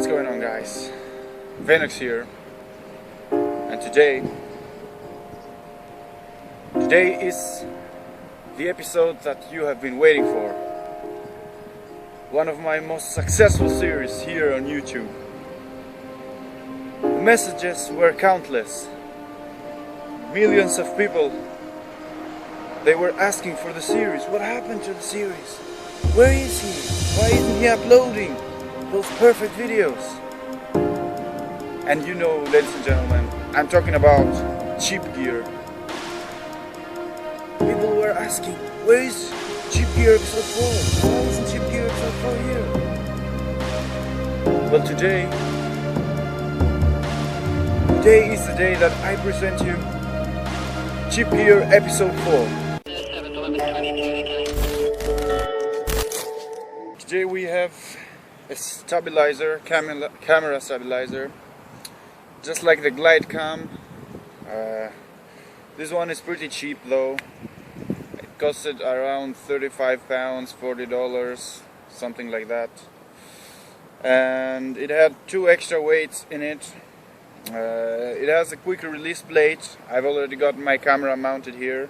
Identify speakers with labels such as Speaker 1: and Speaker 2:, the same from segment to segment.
Speaker 1: What's going on, guys? Venox here, and today is the episode that you have been waiting for. One of my most successful series here on YouTube. The messages were countless. Millions of people, they were asking for the series. What happened to the series? Where is he? Why isn't he uploading those perfect videos? And you know, ladies and gentlemen, I'm talking about cheap gear. People were asking, where is cheap gear episode 4? Why isn't cheap gear episode 4 here? Well, today is the day that I present you cheap gear episode 4. Today we have a stabilizer, camera stabilizer, just like the Glide Cam. This one is pretty cheap though. It costed around 35 pounds, $40, something like that. And it had 2 extra weights in it. It has a quick release plate. I've already got my camera mounted here.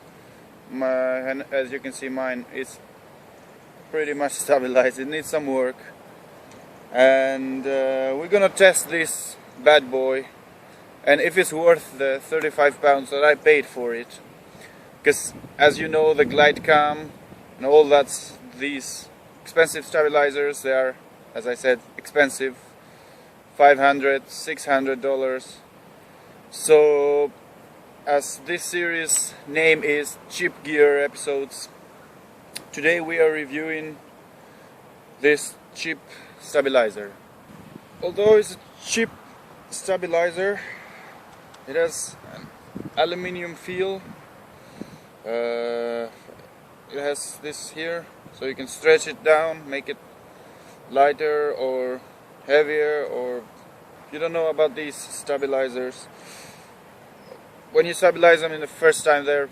Speaker 1: And as you can see, mine is pretty much stabilized. It needs some work. And we're gonna test this bad boy, and if it's worth the 35 pounds that I paid for it. Because as you know, the Glide Cam and all that's these expensive stabilizers, they are, as I said, expensive. $500, $600. So as this series name is Cheap Gear Episodes, today we are reviewing this cheap stabilizer. Although it's a cheap stabilizer, it has an aluminium feel. It has this here, so you can stretch it down, make it lighter or heavier, or if you don't know about these stabilizers, when you stabilize them in the first time, they're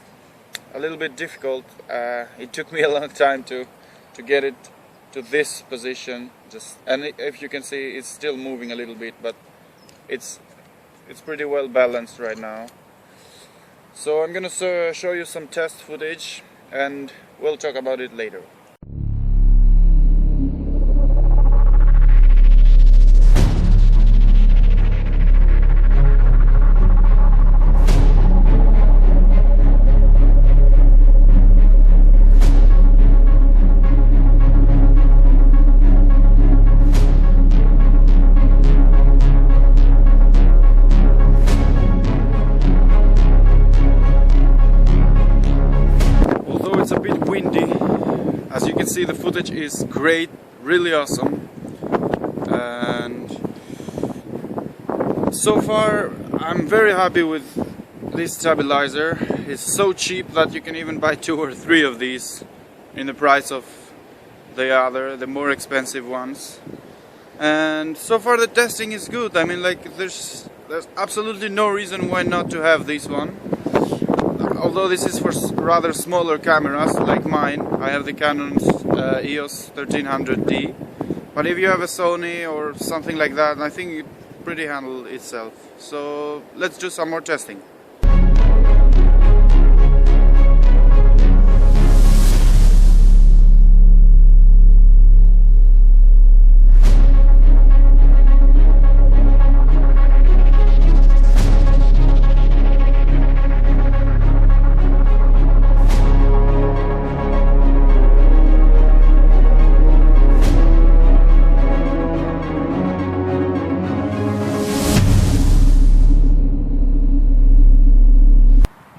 Speaker 1: a little bit difficult. It took me a long time to get it to this position. And if you can see, it's still moving a little bit, but it's pretty well balanced right now. So I'm gonna show you some test footage, and we'll talk about it later. As you can see, the footage is great, really awesome, and so far I'm very happy with this stabilizer. It's so cheap that you can even buy 2 or 3 of these in the price of the more expensive ones. And so far the testing is good. I mean, like, there's absolutely no reason why not to have this one. Although this is for rather smaller cameras like mine. I have the Canon EOS 1300D, but if you have a Sony or something like that, I think it pretty handle itself. So let's do some more testing.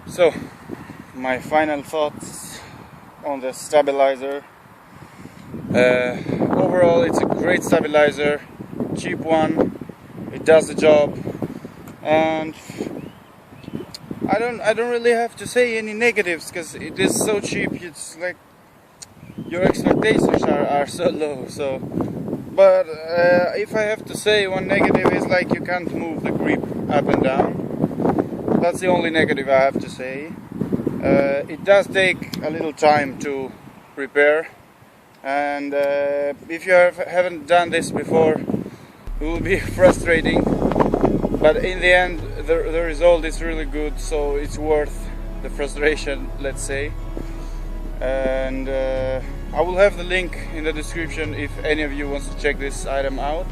Speaker 1: So, my final thoughts on the stabilizer. Overall, it's a great stabilizer, cheap one. It does the job, and I don't really have to say any negatives, because it is so cheap. It's like your expectations are so low. So, but if I have to say one negative, is like you can't move the grip up and down. That's the only negative I have to say. It does take a little time to prepare, and if you haven't done this before, will be frustrating, but in the end the result is really good, so it's worth the frustration, let's say. And I will have the link in the description if any of you wants to check this item out.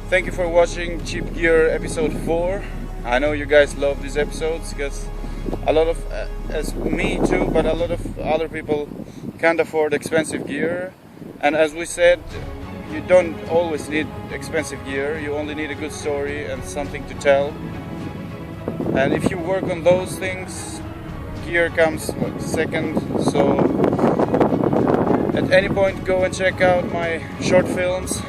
Speaker 1: Thank you for watching Cheap Gear episode 4. I know you guys love these episodes because a lot of, as me too, but a lot of other people can't afford expensive gear. And as we said, you don't always need expensive gear, you only need a good story and something to tell. And if you work on those things, gear comes second. So at any point go and check out my short films.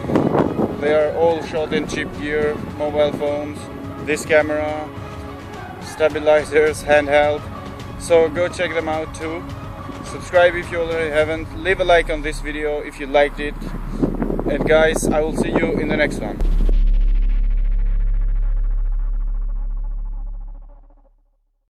Speaker 1: They are all shot in cheap gear, mobile phones, this camera, stabilizers, handheld. So go check them out too. Subscribe if you already haven't. Leave a like on this video if you liked it. And guys, I will see you in the next one.